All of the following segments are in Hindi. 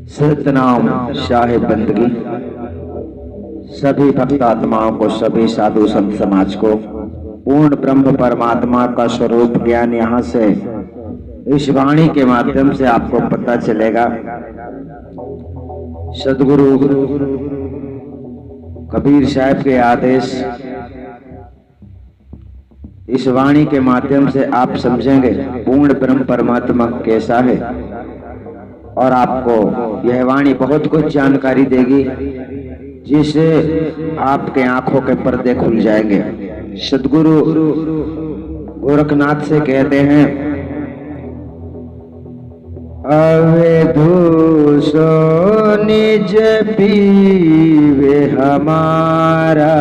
सतनाम शाह बंदगी। सभी भक्त आत्माओं को, सभी साधु संत समाज को पूर्ण ब्रह्म परमात्मा का स्वरूप ज्ञान यहाँ से इस वाणी के माध्यम से आपको पता चलेगा। सदगुरु कबीर साहब के आदेश इस वाणी के माध्यम से आप समझेंगे पूर्ण ब्रह्म परमात्मा कैसा है, और आपको यह वाणी बहुत कुछ जानकारी देगी जिससे आपके आंखों के पर्दे खुल जाएंगे। सदगुरु गोरखनाथ से कहते हैं, अवधूषो निज पीवे हमारा,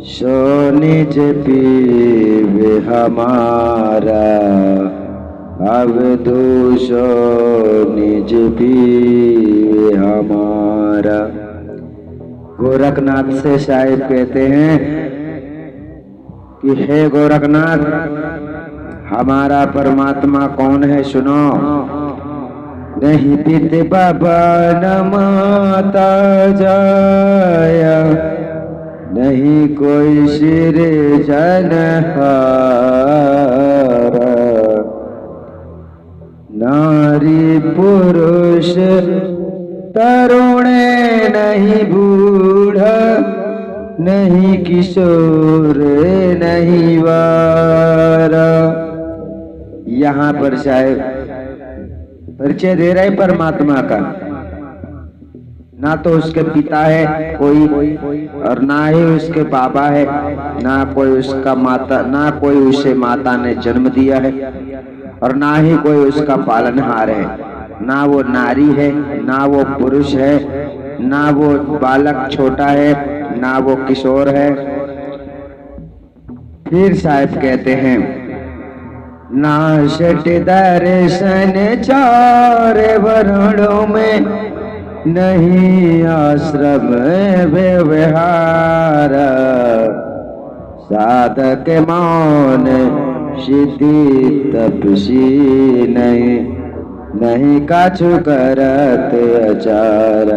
सो निज पीवे हमारा, अवधूषो निज पीवे हमारा। गोरखनाथ से साहिब कहते हैं कि हे गोरखनाथ, हमारा परमात्मा कौन है सुनो। नहीं पिता बाबा न माता जाया, नहीं कोई सिर जनहारा, नारी पुरुष तरुण नहीं बूढ़ा, नहीं किशोर नहीं वारा। यहाँ पर शायद परिचय दे रहे परमात्मा का। ना तो उसके पिता है कोई, और ना ही उसके बाबा है, ना कोई उसका माता, ना कोई उसे माता ने जन्म दिया है, और ना ही कोई उसका पालनहार है। ना वो नारी है, ना वो पुरुष है, ना वो बालक छोटा है, ना वो किशोर है। फिर साहब कहते हैं, नाशट दर्शन चार वर्णों में, नहीं आश्रम व्यवहार, साधक मौन सिद्धि तपसी नहीं, नहीं काछु करत आचार।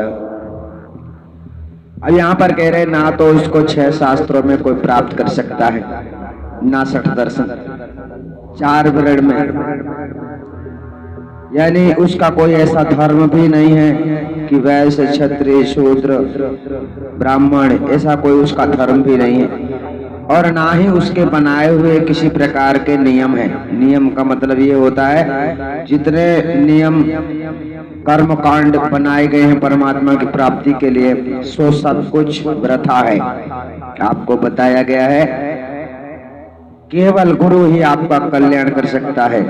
अब यहाँ पर कह रहे ना तो उसको 6 शास्त्रों में कोई प्राप्त कर सकता है, ना 60 दर्शन 4 वर्ण में, यानी उसका कोई ऐसा धर्म भी नहीं है कि वैश्य क्षत्रिय शूद्र ब्राह्मण, ऐसा कोई उसका धर्म भी नहीं है, और ना ही उसके बनाए हुए किसी प्रकार के नियम है। नियम का मतलब ये होता है जितने नियम कर्म कांड बनाए गए हैं परमात्मा की प्राप्ति के लिए, सो सब कुछ वृथा है। आपको बताया गया है केवल गुरु ही आपका कल्याण कर सकता है।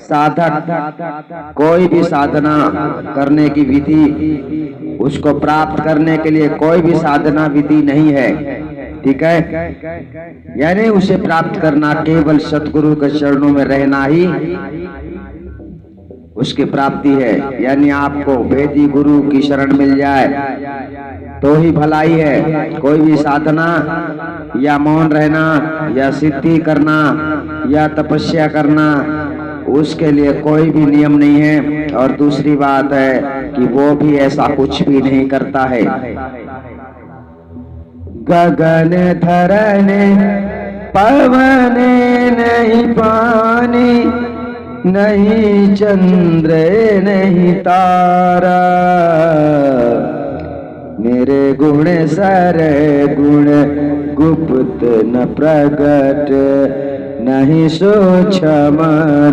साधक कोई भी साधना करने की विधि, उसको प्राप्त करने के लिए कोई भी साधना विधि नहीं है, ठीक है। यानी उसे प्राप्त करना केवल सतगुरु के चरणों में रहना ही उसकी प्राप्ति है। यानी आपको वेदी गुरु की शरण मिल जाए तो ही भलाई है। कोई भी साधना या मौन रहना या सिद्धि करना या तपस्या करना, उसके लिए कोई भी नियम नहीं है। और दूसरी बात है कि वो भी ऐसा कुछ भी नहीं करता है। गगन धरन पवन नहीं पानी, नहीं चंद्र नहीं तारा, मेरे गुण सर गुण गुप्त न प्रगट, नहीं सूक्ष्म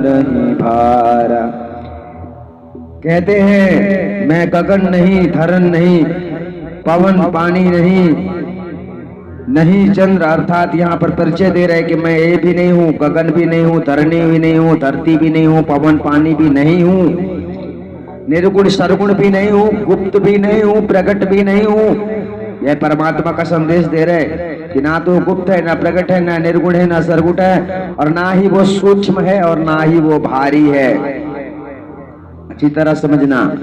नहीं भारा। कहते हैं मैं गगन नहीं, धरन नहीं, पवन पानी नहीं, नहीं चंद्र, अर्थात यहाँ पर परिचय दे रहे कि मैं ये भी नहीं हूँ, गगन भी नहीं हूँ, धरणी भी नहीं हूँ, धरती भी नहीं हूँ, पवन पानी भी नहीं हूँ, निर्गुण सरगुण भी नहीं हूँ, गुप्त भी नहीं हूँ, प्रकट भी नहीं हूँ। यह परमात्मा का संदेश दे रहे कि ना तो गुप्त है, ना प्रकट है, ना निर्गुण है, ना सरगुण है, और ना ही वो सूक्ष्म है और ना ही वो भारी है। अच्छी तरह समझना।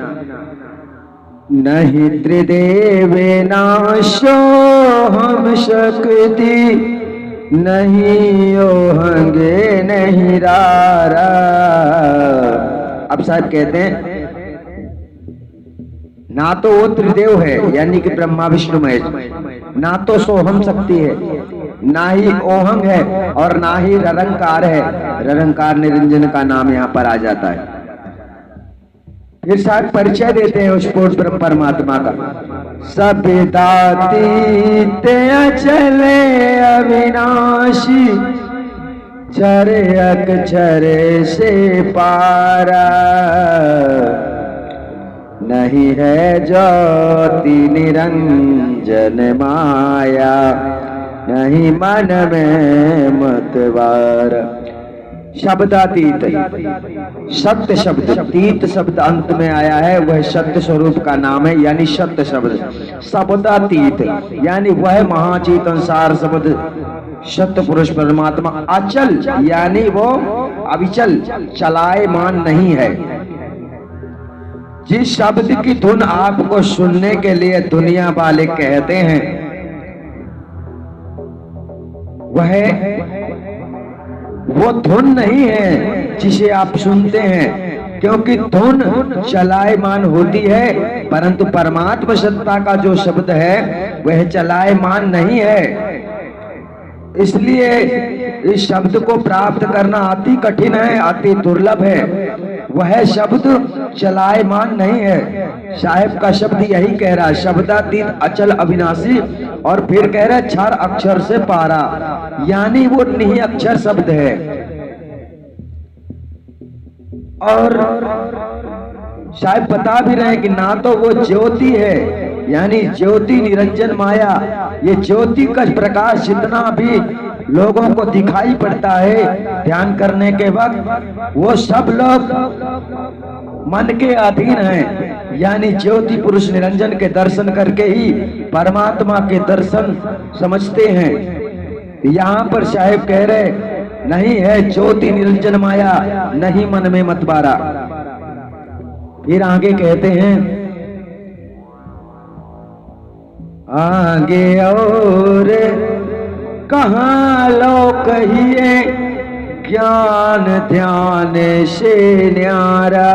नहीं त्रिदेवे नाशो हम शक्ति, नहीं ओहंगे नहीं रारा, साहब कहते हैं ना तो वो त्रिदेव है यानी कि ब्रह्मा विष्णु महेश, ना तो सोहम शक्ति है, ना ही ओहम है और ना ही ररंकार है। ररंकार निरंजन का नाम यहाँ पर आ जाता है। फिर साहब परिचय देते हैं उस पूर्ण परमात्मा का। सबितातीत अचले अविनाशी, चरे अक्षरे से पारा, नहीं है ज्योति निरंजन माया, नहीं मन में मतवार। शब्दातीत, सत्य शब्द, तीत शब्द अंत में आया है, वह सत्य स्वरूप का नाम है, यानी सत्य शब्द। शब्दातीत यानी वह महाचेतन सार शब्द सत्य पुरुष परमात्मा। अचल यानी वो अविचल, चलायमान नहीं है। जिस शब्द की धुन आपको सुनने के लिए दुनिया वाले कहते हैं, वो धुन नहीं है जिसे आप सुनते हैं, क्योंकि धुन चलायमान होती है, परंतु परमात्मा सत्ता का जो शब्द है वह चलायमान नहीं है। इसलिए इस शब्द को प्राप्त करना अति कठिन है, अति दुर्लभ है। वह शब्द चलायमान नहीं है। साहेब का शब्द यही कह रहा है, शब्दातीत अचल अविनाशी, और फिर कह रहा है क्षर अक्षर से पारा, यानी वो नहीं अक्षर शब्द है। और साहब बता भी रहे हैं कि ना तो वो ज्योति है, यानी ज्योति निरंजन माया, ये ज्योति का प्रकाश जितना भी लोगों को दिखाई पड़ता है ध्यान करने के वक्त, वो सब लोग मन के अधीन हैं, यानी ज्योति पुरुष निरंजन के दर्शन करके ही परमात्मा के दर्शन समझते हैं। यहाँ पर साहेब कह रहे नहीं है ज्योति निरंजन माया, नहीं मन में मतवारा। फिर आगे कहते हैं, आगे और कहाँ लो कहिए, ज्ञान ध्यान से न्यारा,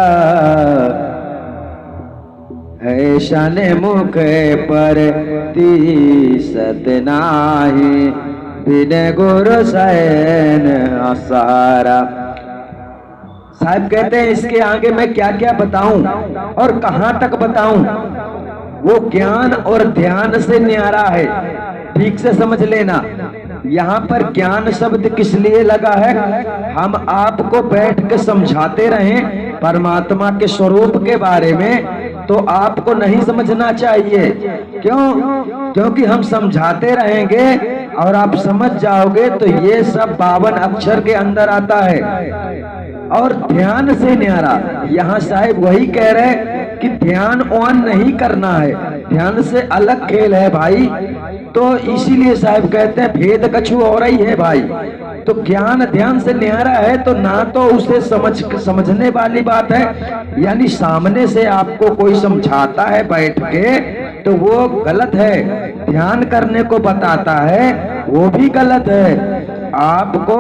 है शन मुख पर तीसत नाही, बिन गुरु सैन असारा। साहब कहते हैं इसके आगे मैं क्या क्या बताऊं और कहां तक बताऊं, वो ज्ञान और ध्यान से न्यारा है। ठीक से समझ लेना, यहाँ पर ज्ञान शब्द किस लिए लगा है, हम आपको बैठ के समझाते रहें परमात्मा के स्वरूप के बारे में, तो आपको नहीं समझना चाहिए। क्यों? क्योंकि हम समझाते रहेंगे और आप समझ जाओगे तो ये सब 52 अक्षर के अंदर आता है। और ध्यान से न्यारा, यहाँ साहिब वही कह रहे कि ध्यान ऑन नहीं करना है, ध्यान से अलग खेल है भाई। तो इसीलिए साहिब कहते हैं भेद कछु और ही है भाई। तो ज्ञान ध्यान से न्यारा है तो ना तो उसे समझने वाली बात है, यानी सामने से आपको कोई समझाता है बैठ के तो वो गलत है, ध्यान करने को बताता है वो भी गलत है। आपको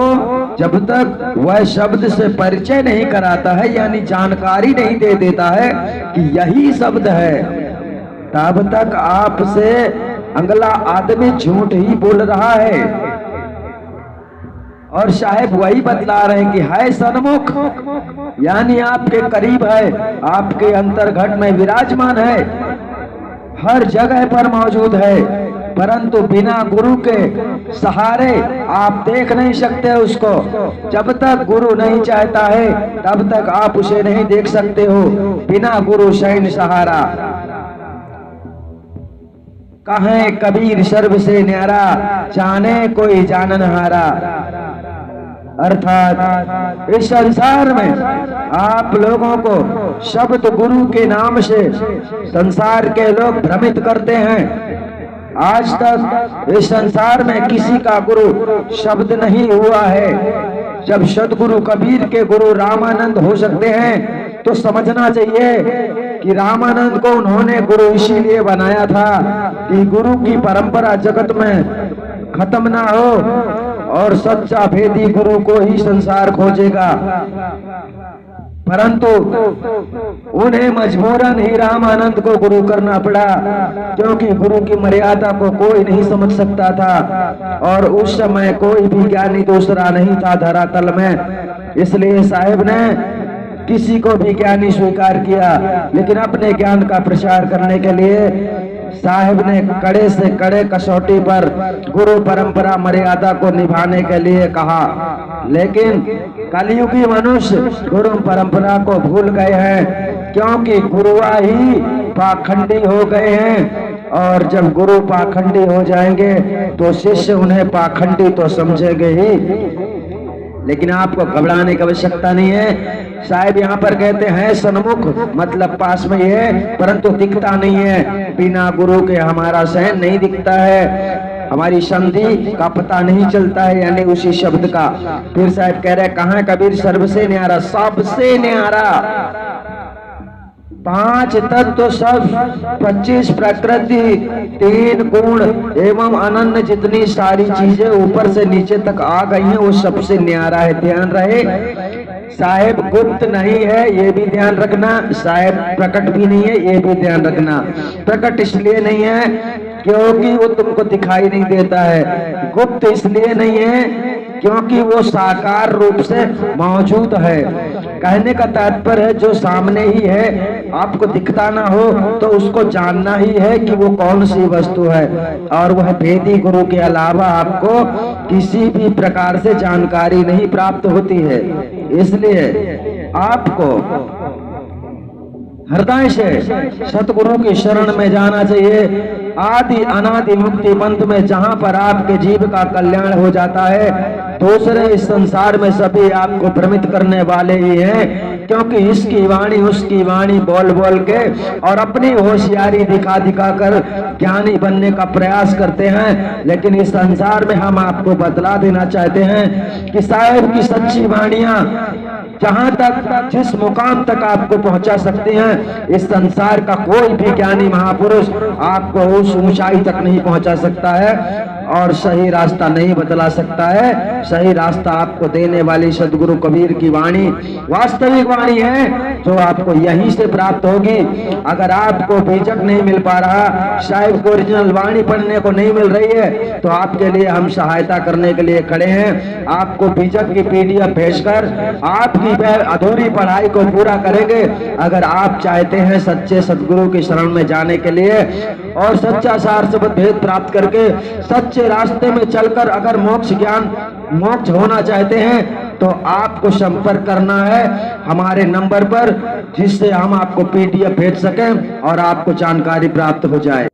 जब तक वह शब्द से परिचय नहीं कराता है, यानी जानकारी नहीं दे देता है कि यही शब्द है, तब तक आपसे अगला आदमी झूठ ही बोल रहा है। और साहेब वही बतला रहे हैं कि है सन्मुख, यानी आपके करीब है, आपके अंतर्घट में विराजमान है, हर जगह पर मौजूद है, परंतु बिना गुरु के सहारे आप देख नहीं सकते उसको। जब तक गुरु नहीं चाहता है तब तक आप उसे नहीं देख सकते हो। बिना गुरु शैन सहारा, कहें कबीर सर्व से न्यारा, जाने कोई जाननहारा। अर्थात इस संसार में आप लोगों को शब्द गुरु के नाम से संसार के लोग भ्रमित करते हैं। आज तक इस संसार में किसी का गुरु शब्द नहीं हुआ है। जब सदगुरु कबीर के गुरु रामानंद हो सकते हैं तो समझना चाहिए कि रामानंद को उन्होंने गुरु इसीलिए बनाया था कि गुरु की परंपरा जगत में खत्म ना हो और सच्चा भेदी गुरु को ही संसार खोजेगा। परंतु उन्हें मजबूरन ही रामानंद को गुरु करना पड़ा, क्योंकि गुरु की मर्यादा को कोई नहीं समझ सकता था और उस समय कोई भी ज्ञानी दूसरा नहीं था धरातल में। इसलिए साहेब ने किसी को भी ज्ञानी स्वीकार किया, लेकिन अपने ज्ञान का प्रचार करने के लिए साहेब ने कड़े से कड़े कसौटी पर गुरु परंपरा मर्यादा को निभाने के लिए कहा। लेकिन कलयुगी मनुष्य गुरु परंपरा को भूल गए हैं, क्योंकि गुरुआ ही पाखंडी हो गए हैं और जब गुरु पाखंडी हो जाएंगे तो शिष्य उन्हें पाखंडी तो समझेंगे ही। लेकिन आपको घबराने की आवश्यकता नहीं है। साहब यहाँ पर कहते हैं सन्मुख, मतलब पास में ही है परंतु दिखता नहीं है। बिना गुरु के हमारा सहन नहीं दिखता है, हमारी संधि का पता नहीं चलता है, यानी उसी शब्द का। फिर साहब कह रहे कहाँ कबीर सर्वसे न्यारा, सबसे न्यारा। 5 तत्व सब 25 प्रकृति 3 गुण एवं अनन्य जितनी सारी चीजें ऊपर से नीचे तक आ गई हैं वो सबसे न्यारा है। ध्यान रहे साहेब गुप्त नहीं है ये भी ध्यान रखना, साहेब प्रकट भी नहीं है ये भी ध्यान रखना। प्रकट इसलिए नहीं है क्योंकि वो तुमको दिखाई नहीं देता है, गुप्त इसलिए नहीं है क्योंकि वो साकार रूप से मौजूद है। कहने का तात्पर्य है जो सामने ही है, आपको दिखता ना हो तो उसको जानना ही है कि वो कौन सी वस्तु है, और वह भेदी गुरु के अलावा आपको किसी भी प्रकार से जानकारी नहीं प्राप्त होती है। इसलिए आपको हृदय से सतगुरु की शरण में जाना चाहिए। आदि अनादि मुक्ति पंथ में जहां पर आपके जीव का कल्याण हो जाता है, दूसरे इस संसार में सभी आपको भ्रमित करने वाले ही हैं, क्योंकि इसकी वाणी उसकी वाणी बोल बोल के और अपनी होशियारी दिखा दिखा कर ज्ञानी बनने का प्रयास करते हैं। लेकिन इस संसार में हम आपको बतला देना चाहते हैं कि साहेब की सच्ची वाणियां जहां तक जिस मुकाम तक आपको पहुंचा सकते हैं, इस संसार का कोई भी ज्ञानी महापुरुष आपको उस ऊंचाई तक नहीं पहुंचा सकता है और सही रास्ता नहीं बतला सकता है। सही रास्ता आपको देने वाली सदगुरु कबीर की वाणी वास्तविक वाणी है जो आपको यहीं से प्राप्त होगी। अगर आपको बीजक नहीं मिल पा रहा, साहिब को ओरिजिनल वाणी पढ़ने को नहीं मिल रही है, तो आपके लिए हम सहायता करने के लिए खड़े हैं। आपको बीजक की PDF भेजकर आपकी अधूरी पढ़ाई को पूरा करेंगे। अगर आप चाहते हैं सच्चे सदगुरु की शरण में जाने के लिए और सच्चा सार शब्द भेद प्राप्त करके सच्चे रास्ते में चलकर अगर मोक्ष होना चाहते हैं, तो आपको संपर्क करना है हमारे नंबर पर, जिससे हम आपको PDF भेज सकें और आपको जानकारी प्राप्त हो जाए।